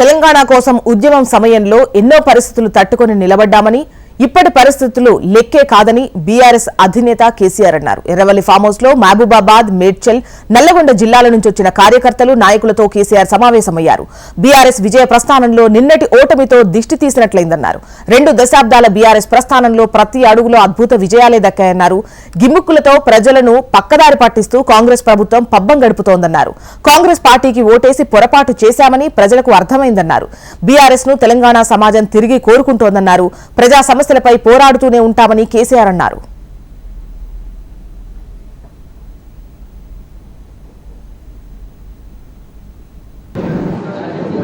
తెలంగాణ కోసం ఉద్యమం సమయంలో ఎన్నో పరిస్థితులు తట్టుకొని నిలబడ్డామని, ఇప్పటి పరిస్థితులు లెక్కే కాదని బీఆర్ఎస్ అధినేత కేసీఆర్ అన్నారు. ఎర్రవల్లి ఫామ్ హౌస్ లో మహబూబాబాద్, మేడ్చల్, నల్లగొండ జిల్లాల నుంచి వచ్చిన కార్యకర్తలు, నాయకులతో కేసీఆర్ సమావేశమయ్యారు. బీఆర్ఎస్ విజయ ప్రస్థానంలో నిన్నటి ఓటమితో దిష్టి తీసినట్లయిందన్నారు. 2 దశాబ్దాల బీఆర్ఎస్ ప్రస్థానంలో ప్రతి అడుగులో అద్భుత విజయాలే దక్కాయన్నారు. గిమ్ముక్కులతో ప్రజలను పక్కదారి పట్టిస్తూ కాంగ్రెస్ ప్రభుత్వం పబ్బం గడుపుతోందన్నారు. కాంగ్రెస్ పార్టీకి ఓటేసి పొరపాటు చేశామని ప్రజలకు అర్థమైందన్నారు. బీఆర్ఎస్ ను తెలంగాణ సమాజం తిరిగి కోరుకుంటోందన్నారు. ప్రజా సమస్యలపై పోరాడుతూనే ఉంటామని కేసీఆర్ అన్నారు.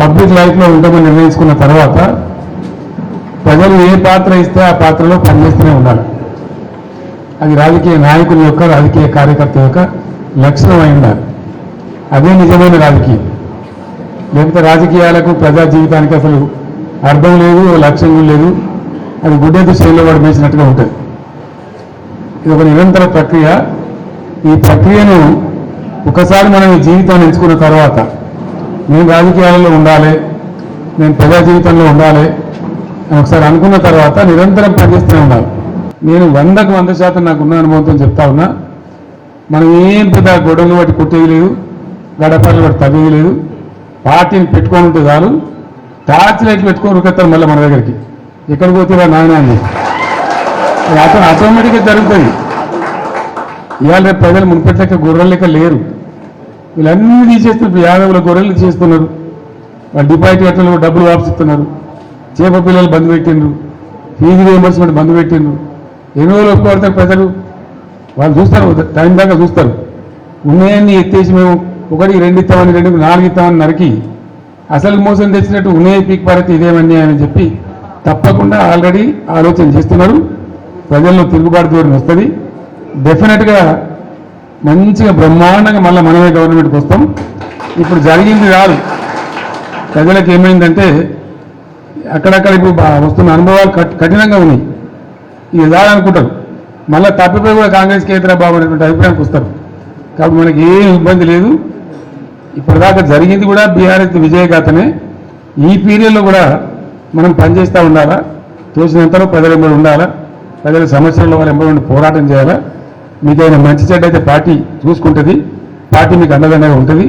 పబ్లిక్ లైఫ్ లో ఉంటామని నిర్ణయించుకున్న తర్వాత ప్రజలు ఏ పాత్ర ఇస్తే ఆ పాత్రలో పనిచేస్తూనే ఉండాలి. అది రాజకీయ నాయకుని యొక్క, రాజకీయ కార్యకర్త యొక్క లక్షణం అయి ఉండాలి. అదే నిజమైన రాజకీయం. లేకపోతే రాజకీయాలకు, ప్రజా జీవితానికి అసలు అర్థం లేదు, లక్ష్యం లేదు. అది గుడ్డెద్దు శైలిలో వాడు వేసినట్టుగా ఉంటుంది. ఇది ఒక నిరంతర ప్రక్రియ. ఈ ప్రక్రియను ఒకసారి మనం ఈ జీవితాన్ని ఎంచుకున్న తర్వాత, నేను రాజకీయాలలో ఉండాలి, నేను ప్రజా జీవితంలో ఉండాలి అని ఒకసారి అనుకున్న తర్వాత నిరంతరం పనిచేస్తూనే ఉండాలి. నేను 100కు 100% నాకున్న అనుభవంతో చెప్తా ఉన్నా. మనం ఏం పెద్ద గొడవలు బట్టి కొట్టేది లేదు, గడపలు బట్టి తగ్గేది లేదు. పార్టీని పెట్టుకొని ఉంటే చాలు, టార్చ్ లైట్లు పెట్టుకొని ఉరికెత్తారు మళ్ళీ మన దగ్గరికి. ఎక్కడికి పోతే నాయన అని అతను ఆటోమేటిక్గా జరుగుతుంది. ఇవాళ రేపు ప్రజలు మునిపెట్లక గొర్రెల లెక్క లేరు. వీళ్ళన్నీ తీసేస్తున్నారు. యాదవుల గొర్రెలు తీసేస్తున్నారు. వాళ్ళు డిపాజిట్ కట్టలు డబ్బులు వాపసిస్తున్నారు. చేప పిల్లలు బంద్ పెట్టిండ్రు, ఫీజు రియంబర్స్మెంట్ బంద్ పెట్టిండ్రు. ఎన్ని రోజులు ఒప్పుకోడతారు ప్రజలు? వాళ్ళు చూస్తారు, టైం దాకా చూస్తారు. ఉన్నాయన్ని ఎత్తేసి మేము 1కి 2 ఇస్తామని, 2కి 4 ఇస్తామని నరికి అసలు మోసం తెచ్చినట్టు ఉన్నాయి పీక్ పార్టీ ఇదేమని అని చెప్పి తప్పకుండా ఆల్రెడీ ఆలోచన చేస్తున్నారు. ప్రజల్లో తిరుగుబాటు ధోరణి వస్తుంది. డెఫినెట్గా మంచిగా బ్రహ్మాండంగా మళ్ళీ మనమే గవర్నమెంట్కి వస్తాం. ఇప్పుడు జరిగింది కాదు, ప్రజలకు ఏమైందంటే అక్కడక్కడ ఇప్పుడు వస్తున్న అనుభవాలు కఠినంగా ఉన్నాయి. ఇది రాదనుకుంటారు, మళ్ళీ తప్పిపోయి కూడా కాంగ్రెస్ కేంద్ర బాబు అనేటువంటి అభిప్రాయానికి వస్తారు. కాబట్టి మనకి ఏం ఇబ్బంది లేదు. ఇప్పటిదాకా జరిగింది కూడా బీఆర్ఎస్ విజయగాథనే. ఈ పీరియడ్లో కూడా మనం పనిచేస్తూ ఉండాలా, తోచినంతలో ప్రజల వెంబడి ఉండాలా, ప్రజల సమస్యల వాళ్ళ వెంబడి పోరాటం చేయాలా. మీకైనా మంచి చెడ్డ అయితే పార్టీ చూసుకుంటుంది, పార్టీ మీకు అండదండగా ఉంటుంది.